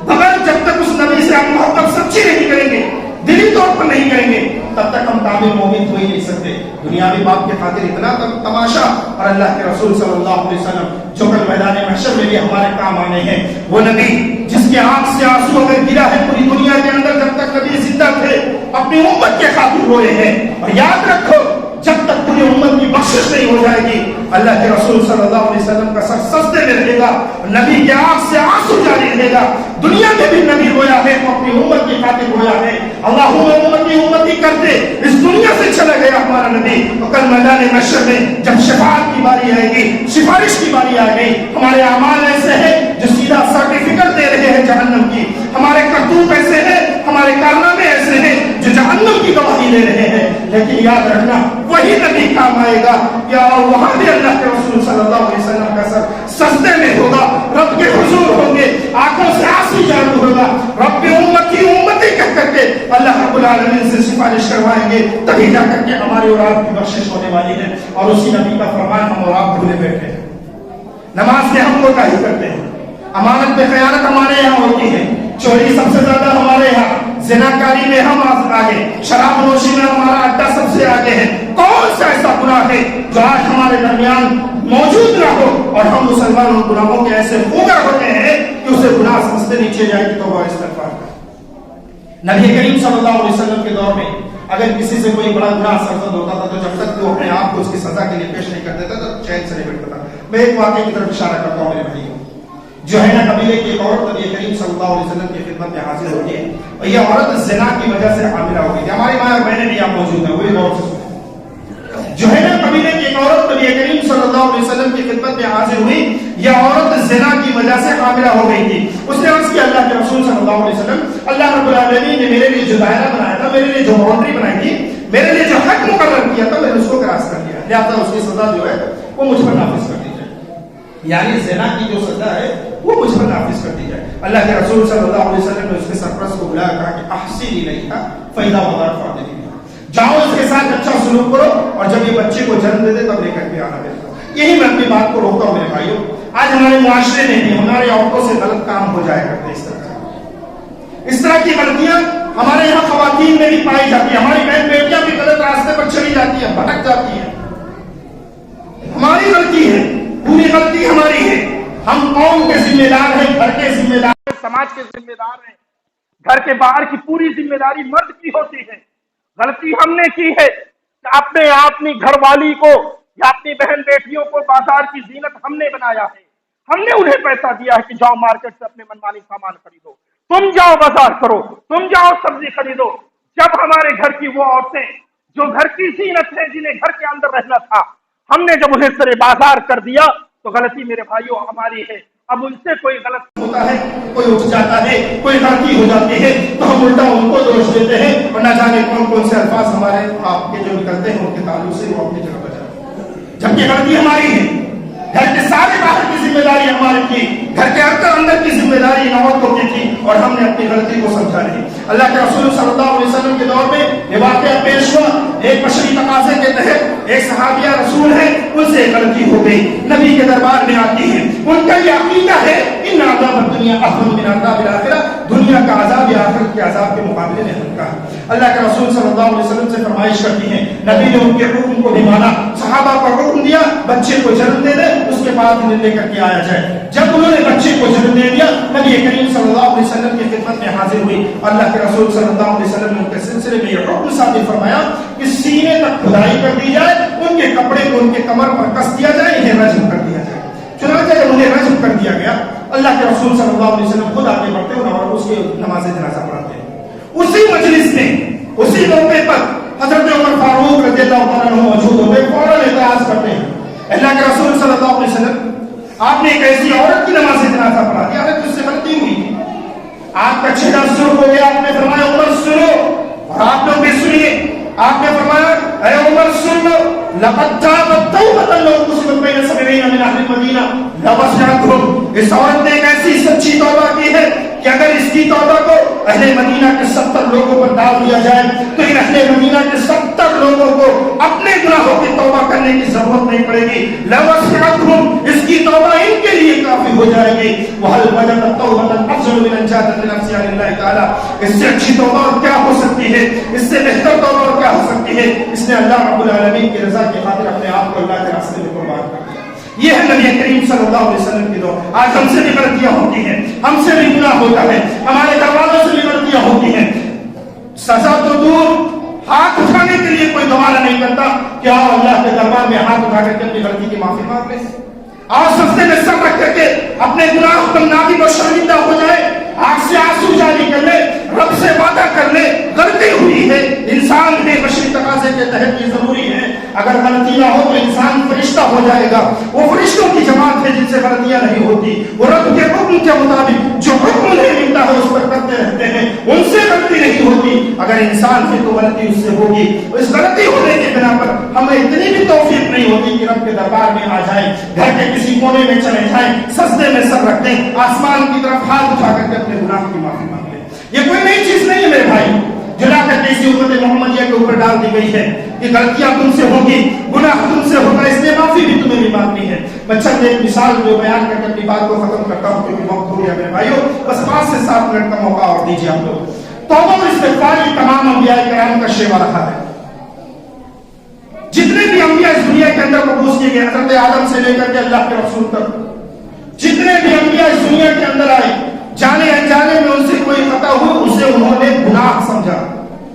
[SPEAKER 3] بغیر جب تک اس نبی سے ہم محبت سچی نہیں کریں گے، دلی طور پر نہیں کریں گے، تب تک ہم کامل مومن ہو ہی نہیں سکتے. دنیاوی بات کے خاطر اتنا تماشا، اور اللہ کے رسول صلی اللہ علیہ وسلم جو کل میدان محشر میں بھی ہمارے کام آنے ہیں، وہ نبی جس کے آنکھ سے آنسو اگر گرا ہے پوری دنیا کے اندر جب تک نبی زندہ تھے، اپنی امت کے خاطر روئے ہیں. اور یاد رکھو جب تک پوری امت کی بخشش نہیں ہو جائے گی، اللہ کے رسول صلی اللہ علیہ وسلم کا سر سجدے میں رہے گا، نبی کے آنکھ سے آنسو جاری رہے گا. دنیا میں بھی نبی رویا ہے تو اپنی امت کی خاطر رویا ہے. اللہم امتی امتی کرتے اس دنیا سے چلا گیا ہمارا نبی. تو کل میدان محشر میں جب شفاعت کی باری آئے گی، سفارش کی باری آ گئی، ہمارے اعمال ایسے ہیں جو سیدھا سرٹیفکیٹ دے رہے ہیں جہنم کی، ہمارے کرتوت ایسے ہیں، ہمارے کارنامے ایسے ہیں جو جہنم کی گواہی دے رہے ہیں. لیکن یاد رکھنا وہی نبی کام آئے گا یا وہاں بھی اللہ کے رسول صلی اللہ علیہ وسلم کا سر سجدے میں ہوگا، رب کے حضور ہوں گے، آنکھوں سے آنسو جاری ہوگا، رب امتی امتی کہہ کر کے اللہ رب العالمین سے سفارش کروائیں گے، تبھی جا کر کے ہماری اور آپ کی بخشش ہونے والی ہے. اور اسی نبی کا فرمان ہم اور آپ بھولے بیٹھے ہیں. نماز میں ہم کوتاہی کرتے ہیں، امانت میں خیانت ہمارے یہاں ہوتی ہے، چوری سب سے زیادہ ہمارے یہاں، زناکاری میں ہم آگے، شراب نوشی میں ہمارا اڈا سب سے آگے ہے. کون سا ایسا گناہ ہے جو آج ہمارے درمیان موجود نہ ہو اور ہم مسلمان ان گناہوں کے ایسے خوگر ہوتے ہیں کہ اسے گناہ سمجھتے نیچے جائے گی تو وہ استغفار کرے. نبی کریم صلی اللہ علیہ وسلم کے دور میں اگر کسی سے کوئی بڑا گناہ سرزد ہوتا تھا تو جب تک وہ اپنے آپ کو اس کی سزا کے لیے پیش نہیں کر دیتا تو چین سے نہیں بیٹھتا تھا. میں ایک واقعے کی طرف اشارہ کرتا ہوں میرے بھائیوں. جو ہے نا قبیلے کی ایک عورت نبی کریم صلی اللہ علیہ وسلم کی خدمت میں حاضر ہوتی ہے اور یہ عورت زنا کی وجہ سے حاملہ ہو گئی تھی. ہماری ماں اور بہنیں بھی یہاں موجود ہیں، وہی غور سے سنیں. جو ہے نا قبیلے کی ایک عورت نبی کریم صلی اللہ علیہ وسلم کی خدمت میں حاضر ہوئی. یہ عورت زنا کی وجہ سے حاملہ ہو گئی تھی. اس نے عرض کیا اللہ کے رسول صلی اللہ علیہ وسلم، اللہ رب العالمین نے میرے لیے جو دائرہ بنایا تھا، میرے لیے جو باؤنڈری بنائی تھی، میرے لیے جو حق مقرر کیا تھا، میں نے اس کو کراس کر دیا، لہٰذا اس کی سزا جو ہے وہ مجھ پر نافذ کر دی جائے. یعنی زنا کی جو سزا ہے وہ مجھ پر نافذ کر دی جائے. اللہ کے رسول صلی اللہ علیہ وسلم نے اس کے سرپرست کو بلایا، کہا کہ احسنی الیہا فاذا وضعت فاعتدلوا، جاؤ اس کے ساتھ اچھا سلوک کرو اور جب یہ بچے کو جنم دے دے تب لے کر کے آنا میرے پاس. یہی میں اپنی بات کو روکتا ہوں میرے بھائیوں. آج ہمارے معاشرے میں بھی ہماری عورتوں سے غلط کام ہو جایا کرتے ہیں. اس طرح کی غلطیاں ہمارے یہاں خواتین میں بھی پائی جاتی ہیں. ہماری بہن بیٹیاں بھی غلط راستے پر چلی جاتی ہیں، بھٹک جاتی ہیں. ہماری غلطی ہے، پوری غلطی ہماری ہے. ہم قوم کے ذمہ دار ہیں، گھر کے ذمہ دار ہیں، سماج کے ذمہ دار ہیں. گھر کے باہر کی پوری ذمہ داری مرد کی ہوتی ہے. غلطی ہم نے کی ہے کہ اپنی گھر والی کو یا اپنی بہن بیٹیوں کو بازار کی زینت ہم نے بنایا ہے. ہم نے انہیں پیسہ دیا ہے کہ جاؤ مارکیٹ سے اپنے منمانی سامان خریدو، تم جاؤ بازار کرو، تم جاؤ سبزی خریدو. جب ہمارے گھر کی وہ عورتیں جو گھر کی زینت ہے، جنہیں گھر کے اندر رہنا تھا، ہم نے جب انہیں سرے بازار کر دیا تو غلطی میرے بھائیوں ہماری ہے. اب ان سے کوئی غلط ہوتا ہے، کوئی اٹھ جاتا ہے، کوئی غلطی ہو جاتی ہے تو ہم الٹا ان کو دوش دیتے ہیں اور نہ جانے کون کون سے الفاظ ہمارے آپ کے جو نکلتے ہیں ان کے تعلق سے وہ اپنی جگہ پر جاتے ہیں، جبکہ غلطی ہماری ہے. گھر کے سارے باہر کی ذمہ داری ہماری تھی، گھر کے اندر کی ذمہ داری عورتوں کی تھی اور ہم نے اپنی غلطی کو سمجھا نہیں. اللہ کے رسول صلی اللہ علیہ وسلم کے دور میں یہ واقعہ پیش ہوا. ایک بشری تقاضے کے تحت ایک صحابیہ رسول ہے، ان سے غلطی ہو گئی، نبی کے دربار میں آتی ہے. ان کا یہ عقیدہ ہے ان عذاب الدنیا احسن من عذاب الاخرہ، دنیا کا عذاب یا آخرت کے عذاب کے مقابلے میں ہلکا ہے. اللہ کے رسول صلی اللہ علیہ وسلم سے فرمائش کرتی ہیں. نبی نے ان کے حکم کو بھی مانا، صحابہ کو حکم دیا بچے کو جنم دے دے، اس کے بعد انہیں لے کر کے آیا جائے. جب انہوں نے بچے کو جنم دے دیا، نبی کریم صلی اللہ علیہ وسلم کی خدمت میں حاضر ہوئی. اللہ کے رسول صلی اللہ علیہ وسلم نے ان کے سلسلے میں یہ حکم صادر فرمایا کہ سینے تک کھدائی کر دی جائے، ان کے کپڑے کو ان کے کمر پر کس دیا جائے، انہیں رجم کر دیا جائے. چنانچہ جب انہیں رجم کر دیا گیا، اللہ کے رسول صلی اللہ علیہ وسلم خود آگے بڑھتے ہیں اور اس کے نماز جنازہ پڑھاتے ہیں. اسی مجلس میں اسی موقع پر حضرت عمر فاروق رضی اللہ تعالیٰ عنہ موجود ہوتے ہیں، فوراً اعتراض کرتے ہیں. اللہ کے رسول صلی اللہ علیہ وسلم آپ نے ایک ایسی عورت کی نماز جنازہ پڑھا دیا ہے جس سے غلطی ہوئی تھی، آپ کا چہرہ سرخ ہو گیا. آپ نے فرمایا عمر سنو اور آپ لوگ بھی سنیے، آپ نے فرمایا اے عمر سن لو لقد تابت توبۃ لو قسمت بین سبعین من اہل المدینہ لوسعتهم، اس عورت نے ایک ایسی سچی توبہ کی ہے کہ اگر اس کی توبہ کو اہل مدینہ کے 70 لوگوں پر ڈال دیا جائے تو ان اہل مدینہ کے 70 لوگوں کو اپنے گناہوں کی توبہ کرنے کی ضرورت نہیں پڑے گی، لوسعتهم، اس کی توبہ ان کے لیے کافی ہو جائے گی۔ وَهَلْ وَجَدَتْ تَوْبَةً أَفْضَلَ مِنْ أَنْ جَاءَتْ بِنَفْسِهَا لِلَّهِ تَعَالَى، اس سے اچھی توبہ اور کیا ہو سکتی ہے، اس سے بہتر توبہ اور کیا ہو سکتی ہے؟ اس نے اللہ رب العالمین کی رضا کی خاطر اپنے آپ کو اللہ کے راستے میں قربان کر دیا۔ یہ ہے نبی کریم صلی اللہ علیہ وسلم کی دعا۔ آج ہم سے بھی غلطیاں ہوتی ہیں، ہم سے بھی گناہ ہوتا ہے، ہمارے گھر والوں سے بھی غلطیاں ہوتی ہیں، سزا تو دور، ہاتھ اٹھانے کے لیے کوئی دوبارہ نہیں کرتا، کیا اللہ کے دربار میں ہاتھ اٹھا کر کے اپنی غلطی کی معافی مانگ لے اور سجدے میں سر رکھ کر کے اپنے گناہ پر نادم و شرمندہ ہو جائے، آنکھ سے آنسو جاری کر لے، رب سے وعدہ کر لے غلطی ہوئی ہے، انسان ہے، بشری تقاضے کے تحت یہ ضروری ہے، اگر غلطی نہ ہو تو انسان فرشتہ ہو جائے گا، وہ فرشتوں کی جماعت ہے جن سے غلطیاں نہیں ہوتی، وہ رب کے حکم کے مطابق جو حکم انہیں ملتا ہے اس پر کرتے رہتے ہیں، ان سے غلطی نہیں ہوتی، اگر انسان ہے تو غلطی اس سے ہوگی، اس غلطی ہونے کے بنا پر ہمیں اتنی بھی توفیق نہیں ہوتی کہ رب کے دربار میں آ جائیں، گھر کے کسی کونے میں چلے جائیں، سجدے میں سر رکھ دیں، آسمان کی طرف ہاتھ اٹھا کر کے اپنے گناہ کی معافی مانگ لیں۔ یہ کوئی نئی چیز نہیں ہے میرے بھائی، جو لا کر کے اسی امت محمدیہ کے اوپر ڈال دی گئی ہے کہ غلطیاں تم سے ہوگی، گناہ تم سے ہوگا، اس لیے معافی بھی تمہیں بھی مانگنی ہے۔ میں چند ایک مثال جو بیان کر کے اپنی بات کو ختم کرتا ہوں کیونکہ وقت ہو گیا میرے بھائیوں، بس 5 سے 7 منٹ کا موقع اور دیجیے آپ لوگ۔ توبہ اور استغفار یہ تمام انبیاء کرام کا شیوا رہا ہے۔ جتنے بھی انبیاء اس دنیا کے اندر مبعوث کیے گئے، حضرت آدم سے لے کر کے اللہ کے رسول تک، جتنے بھی انبیاء اس دنیا کے اندر آئے، جانے انجانے میں ان سے کوئی خطا ہوئی اسے انہوں نے گناہ سمجھا،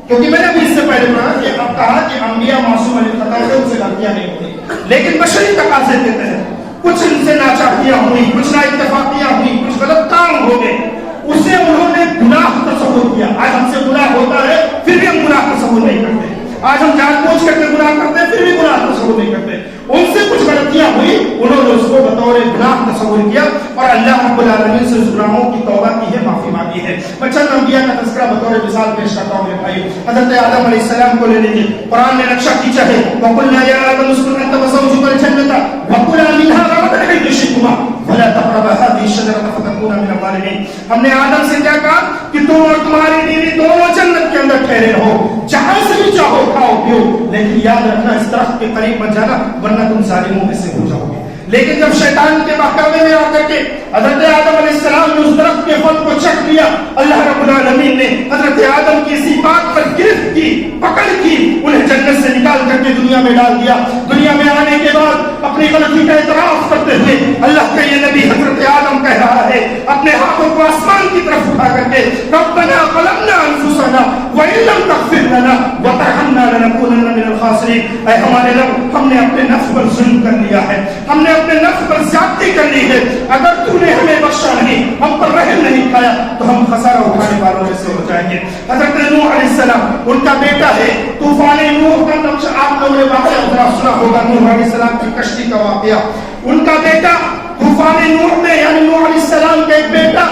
[SPEAKER 3] کیونکہ میں نے بھی اس سے پہلے پڑھا کہ اب کہا کہ انبیاء معصوم علی خطا سے ان سے غلطیاں نہیں ہوتی، لیکن بشری تقاضے کے تحت کچھ ان سے ناچاکیاں ہوئی، کچھ نا اتفاقیاں ہوئی، کچھ غلط کام ہو گئے، اسے انہوں نے گناہ تصور کیا۔ آج ہم سے گناہ ہوتا ہے پھر بھی ہم گناہ تصور نہیں کرتے، آج ہم جان بوجھ کر کے گناہ کرتے ہیں پھر بھی گناہ تصور نہیں کرتے۔ ان سے کچھ غلطیاں ہوئی، انہوں نے اس کو بطور گناہ تصور کیا اور اللہ رب العالمین سے اس گناہوں کی توبہ کی ہے، معافی مانگی ہے۔ میں چند انبیاء کا تذکرہ بطور مثال پیش کرتا ہوں میرے بھائی۔ حضرت آدم علیہ السلام کو لے لیجیے، قرآن نے نقشہ کھینچا ہے، وَقُلْنَا يَا آدَمُ اسْكُنْ أَنْتَ وَزَوْجُكَ الْجَنَّةَ وَكُلَا مِنْهَا رَغَدًا حَيْثُ شِئْتُمَا وَلَا تَقْرَبَا هَٰذِهِ الشَّجَرَةَ فَتَكُونَا مِنَ الظَّالِمِينَ۔ ہم نے آدم سے کیا کہا کہ تم اور تمہاری بیوی دونوں جنت کے اندر ٹھہرے رہو، جہاں سے بھی چاہو کھاؤ پیو، لیکن یاد رکھنا اس درخت کے قریب مت جانا ورنہ تم ظالموں میں سے ہو جاؤ گے۔ لیکن جب شیطان کے بہکاوے میں آ کر کے حضرت آدم علیہ السلام نے اس درخت کے پھل کو چکھ لیا، اللہ رب العالمین نے حضرت آدم کی اسی بات پر گرفت کی، پکڑ کی، انہیں جنت سے نکال کر کے دنیا میں ڈال دیا۔ دنیا میں آنے کے بعد اپنی غلطی کا اعتراف کرتے ہوئے اللہ کا یہ نبی حضرت آدم کہہ رہا ہے اپنے ہاتھوں کو آسمان کی طرف اٹھا کر کے، ربنا ظلمنا انفسنا وان لم تغفر لنا وترحمنا لنكونن من الخاسرین۔ اے ہمارے رب، ہم نے اپنے نفس پر ظلم کر لیا ہے، ہم نے اپنے نفس پر زیادتی کر لی ہے، اگر تو نے ہمیں بخشا نہیں، ہم پر رحم نہیں کھایا تو ہم خسارہ اٹھانے والوں میں سے ہو جائیں گے۔ حضرت نوح علیہ السلام ان کا بیٹا ہے، طوفان نوح کا نقش آپ لوگوں نے واقعہ ذرا سنا ہوگا، نوح علیہ السلام کی کشتی کا واقعہ۔ ان کا بیٹا طوفان نوح میں، یعنی نوح علیہ السلام کا ایک بیٹا،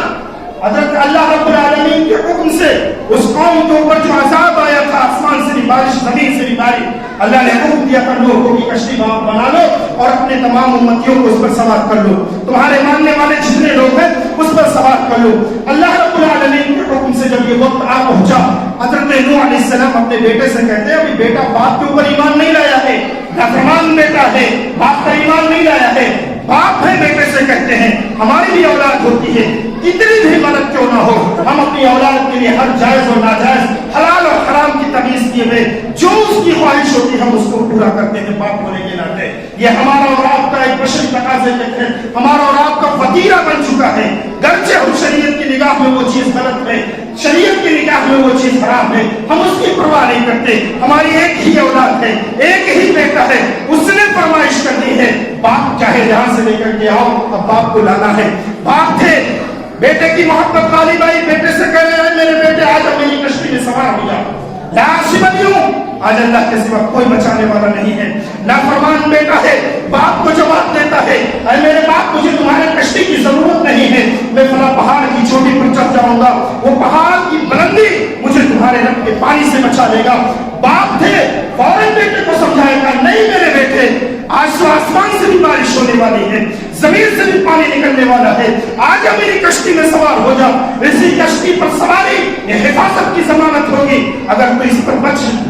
[SPEAKER 3] حضرت اللہ رب العالمین کے حکم سے اس قوم کے اوپر جو عذاب آیا تھا، آسمان سے بھی بارش، زمین سے بھی بارش، اللہ نے حکم دیا تھا نوح کی کشتی بنا لو اور اپنے تمام امتیوں کو اس پر سوار کر لو، تمہارے ماننے والے جتنے لوگ ہیں اس پر سوار کر لو۔ اللہ رب العالمین کے حکم سے جب یہ وقت آ پہنچا، حضرت نوح علیہ السلام اپنے بیٹے سے کہتے ہیں ابھی بیٹا باپ کے اوپر ایمان نہیں لایا ہے، نافرمان بیٹا ہے، باپ پر ایمان نہیں لایا ہے، باپ ہے بیٹے سے کہتے ہیں ہماری بھی اولاد ہوتی ہے، کتنی بھی غلط کیوں نہ ہو، ہم اپنی اولاد کے لیے ہر جائز اور ناجائز، حلال اور حرام کی تمیز کیے ہوئے جو اس کی خواہش ہوتی ہے ہم اس کو پورا کرتے ہیں باپ ہونے کے ناطے۔ یہ ہمارا اور آپ کا ایک بشری تقاضے کے تحت ہمارا اور آپ کا وتیرہ بن چکا ہے، گرچہ ہم شریعت کی نگاہ میں وہ چیز غلط ہے، شریعت کی نگاہ میں وہ چیز حرام ہے، ہم اس کی پرواہ نہیں کرتے۔ ہماری ایک ہی اولاد ہے، ایک ہی بیٹا ہے، اس نے فرمائش کرنی ہے، باپ چاہے جہاں سے لے کر کے آؤ، اب باپ کو لانا ہے۔ باپ تھے، بیٹے کی محبت غالب آئی، بیٹے سے کہہ رہے ہیں میرے بیٹے آج میری کشتی میں سوار ہو جاؤ، لا عاصم، آج اللہ کے سوا کوئی بچانے والا نہیں ہے۔ نافرمان بیٹا ہے، باپ کو جواب دیتا ہے اے میرے باپ، مجھے تمہارے کشتی کی ضرورت نہیں ہے، میں فلاں پہاڑ کی چوٹی پر چڑھ جاؤں گا، وہ پہاڑ کی بلندی مجھے تمہارے رب کے پانی سے بچا لے گا۔ باپ تھے، تو آسمان سے بھی بارش ہونے والی ہے, زمین سے بھی پانی نکلنے والا ہے. آج میری کشتی میں سوار ہو جا. اسی کشتی پر سواری یہ حفاظت کی ضمانت ہوگی. اگر تو اس پر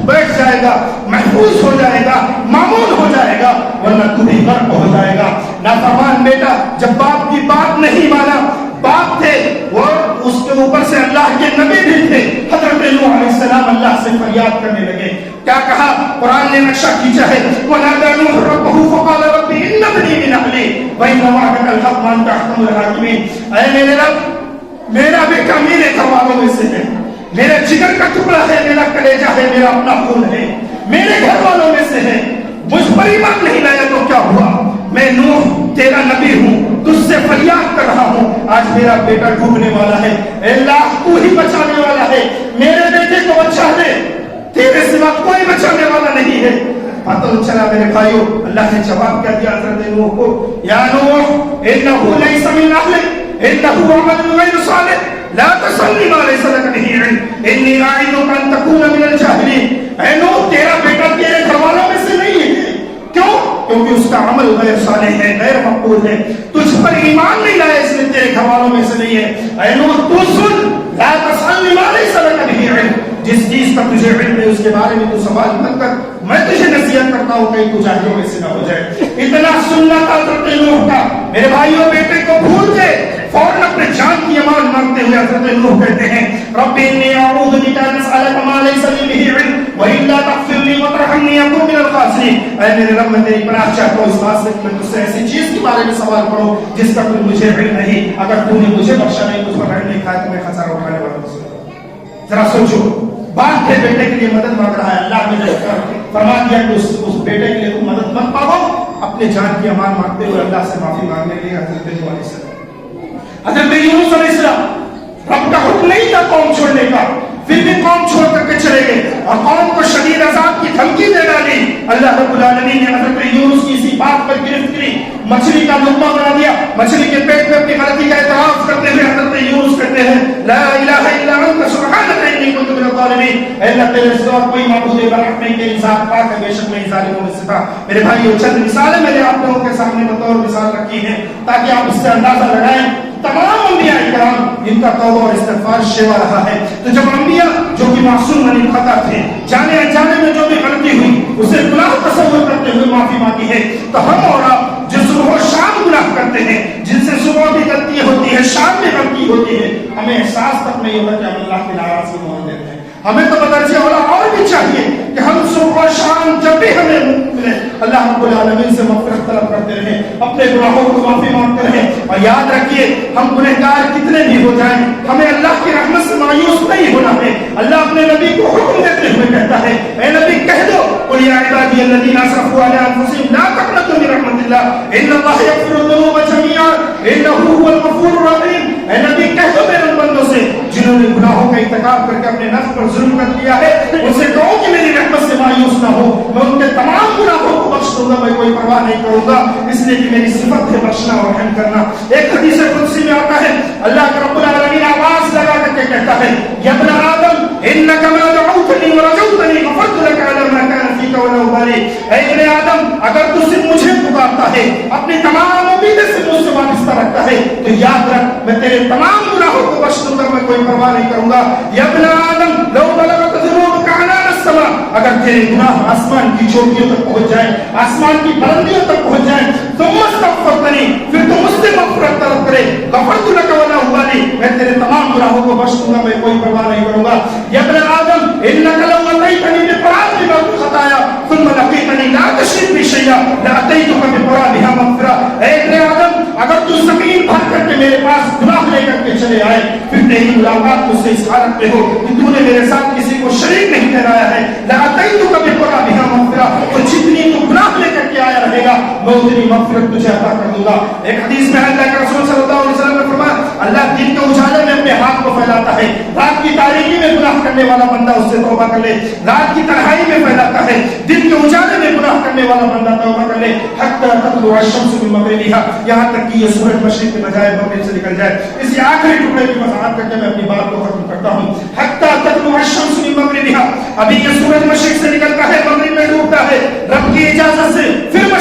[SPEAKER 3] بیٹھ جائے گا, محفوظ ہو جائے گا, معمول ہو جائے گا, ورنہ تو بھی غرق ہو جائے گا. نافرمان بیٹا جب باپ کی بات نہیں مانا, باپ تھے وہ, اس کے اوپر سے اللہ کے نبی بھی تھے, حضرت نوح علیہ السلام اللہ سے فریاد کرنے لگے. کیا کہا قرآن نے نقشہ کھینچا ہے, وَنَادَى نُوحٌ رَبَّهُ فَقَالَ رَبِّ إِنَّ ابْنِي مِنْ أَهْلِي وَإِنَّ وَعْدَكَ الْحَقُّ وَأَنْتَ أَحْكَمُ الْحَاكِمِينَ. اے میرے رب, میرا بیٹا میرے گھر والوں میں سے ہے, میرے جگر کا ٹکڑا ہے, میرا کلیجہ ہے, میرا اپنا خون ہے, میرے گھر والوں میں سے ہے. مجھ پر ایمان نہیں لایا تو کیا ہوا؟ میں نوح تیرا نبی ہوں, تجھ سے فریاد کر رہا ہوں. آج میرا بیٹا ڈوبنے والا ہے, اے اللہ تو ہی بچانے والا ہے, میرے بیٹے کو بچا دے, تیرے سوا کوئی بچانے والا نہیں ہے. پتہ چلا میرے بھائیو, اللہ نے جواب کیا دیا حضرت نوح کو, یا نوح انہ لیس من اہلک انہ عمل غیر صالح لا تصلی ما لیس لک به علم انی اعظک ان تکون من الجاہلین. اے نوح تیرا بیٹا تیرے گھر والوں میں سے نہیں ہے. کیوں؟ کیونکہ اس کا عمل غیر صالح ہے, غیر مقبول ہے, تجھ پر ایمان نہیں لایا اس لیے تیرے گھر والوں میں سے نہیں ہے. اے نوح تو سن, لا تصلی ما لیس لک به علم, جس چیز کا تجھے علم ہے اس کے بارے میں تو سوال مت کر. میں تجھے نصیحت کرتا ہوں کہیں تو جاہلوں میں سے نہ ہو جائے. اتنا سننا تھا حضرت نوح کا. میرے بھائیوں, بیٹے کو بھول کے فوراً اپنے جان کی امان مانگتے ہوئے حضرت نوح کہتے ہیں, رب انی اعوذ بک ان اسالک ما لیس لی به علم والا تغفر لی وترحمنی اکن من الخاسرین. اے میرے رب, میں تیری پناہ چاہتا ہوں اس بات سے کہ میں تجھ سے ایسی چیز کے بارے میں سوال کروں جس کا مجھے علم نہیں. اگر تو نے مجھے بخشا نہیں, مجھ پر رحم نہیں کھایا تو میں خسارہ اٹھانے والا ہوں. ذرا سوچو, باپ کے بیٹے کے لیے مدد مانگ رہا ہے, اللہ نے فرما دیا کہ اس بیٹے کے لیے تم مدد مت مانگو. اپنے جان کی امان مانگتے ہوئے اللہ سے معافی مانگنے کے لیے حضرت نوح علیہ السلام, حضرت یونس علیہ السلام, رب کا حکم نہیں تھا قوم چھوڑنے کا, پھر بھی قوم چھوڑ کر کے چلے گئے اور قوم کو شدید عذاب کی دھمکی دے ڈالی. اللہ رب العالمین نے حضرت یونس کی اسی بات پر گرفت کری, مچھلی کا لقمہ بنا دیا. مچھلی کے پیٹ میں اپنی غلطی کا اعتراف کرتے ہوئے حضرت یونس کہتے ہیں, لا الہ الا انت سبحانک انی کنت من الظالمین. اے اللہ تیرے سوا کوئی معبود برحق نہیں, تیری ذات پاک ہے, بے شک میں ظالموں میں سے تھا. میرے بھائیو, چند مثالیں میں نے آپ لوگوں کے سامنے بطور مثال رکھی ہیں تاکہ آپ اس سے اندازہ لگائیں تمام انبیاء کرام ان کا توبہ اور استغفار شیوا رہا ہے. تو جب انبیاء جو کہ معصوم عن الخطا تھے, جانے انجانے میں جو بھی غلطی ہوئی اسے گناہ تصور کرتے ہوئے معافی مانگی ہے, تو ہم اور آپ جو صبح و شام گناہ کرتے ہیں, جن سے صبح بھی غلطی ہوتی ہے, شام میں غلطی ہوتی ہے, ہمیں احساس تک نہیں ہوتا کہ ہم اللہ کی ناراضگی میں ہو دیتے ہیں. ہمیں تو بدرجہ اولا اور بھی چاہیے کہ ہم صبح و شام جب بھی ہمیں ملے اللہ رب العالمین سے مغفرت طلب کرتے رہیں, اپنے گناہوں کو معافی مانگتے رہیں. اور یاد رکھیے, ہم گنہگار کتنے بھی ہو جائیں, ہمیں اللہ کی رحمت سے مایوس نہیں ہونا ہے. اللہ اپنے نبی کو حکم دیتے ہوئے کہتا ہے, اے نبی کہہ دو, قل یا عبادی الذین اسرفوا علی انفسہم لا تقنطوا من رحمت اللہ ان اللہ یغفر الذنوب جميعا انہ هو الغفور الرحیم. اے نبی کہہ دو میرے بندوں سے جنہوں نے گناہوں کا ارتکاب کر کے اپنے نفس پر ظلم کر دیا ہے, ان سے کہو کہ میری رحمت سے مایوس نہ ہو, میں ان کے تمام گناہوں کو بخش دوں گا, میں کوئی پرواہ نہیں کروں گا, اس لیے کہ میری صفت ہے بخشنا اور رحم کرنا. ایک حدیث قدسی میں آتا ہے, اللہ رب العالمین آواز لگا کر کے کہتا ہے, یا ابن آدم انک ما دعوتنی ورجوتنی غفرت لک علی ما کان فیک ولا ابالی. اے ابن آدم, اگر تو صرف مجھے پکارتا ہے, اپنی تمام امیدیں سے مجھ سے وابستہ رکھتا ہے, تو یاد رکھ میں تیرے تمام گناہوں کو بخش دوں گا, میں کوئی پرواہ نہیں کروں گا. یا ابن آدم لو بلغت ذنوبک عنان السماء, اگر تیرے گناہ آسمان کی چوٹیوں تک پہنچ جائیں, آسمان کی بلندیوں تک پہنچ جائیں, ثم استغفرتنی, پھر تو مجھ سے مغفرت طلب کرے, غفرت لک ولا ابالی, میں تیرے تمام گناہوں کو بخش دوں گا, میں کوئی پرواہ نہیں کروں گا. یا ابن آدم انک لو اتیتنی بقرابها خطایا ثم لقیتنی لا تشرک بی شیئا لاتیتک بقرابها مغفرہ. اے ابن آدم, اگر تو زمین بھر کر کے میرے پاس گناہ لے کر کے چلے آئے, پھر تیری ملاقات مجھ سے اس حالت میں ہو کہ تو نے میرے ساتھ کسی کو شریک نہیں ٹھہرایا ہے, لاتیتک بقرابها مغفرہ, تو جتنی تو گناہ لے کر کے آیا رہے گا میں اتنی مغفرت تجھے عطا کر دوں گا. ایک حدیث میں اللہ کے رسول صلی اللہ علیہ وسلم نے فرمایا, اللہ دن کے اجالے میں اپنے ہاتھ کو پھیلاتا ہے, رات کی تاریکی میں گناہ کرنے والا بندہ اس سے توبہ کر لے, رات کی تنہائی میں پھیلاتا ہے, دن کے اجالے میں گناہ کرنے والا بندہ توبہ کر لے, حتی تطلع الشمس من مغربها, یہاں تک کہ یہ سورج مشرق کے بجائے مغرب سے نکل جائے. اسی آخری ٹکڑے کی وضاحت کر کے میں اپنی بات کو ختم کرتا ہوں. حتی تطلع الشمس من مغربها, ابھی یہ سورج مشرق سے نکلتا ہے, مغرب میں ڈوبتا ہے, رب کی اجازت سے پھر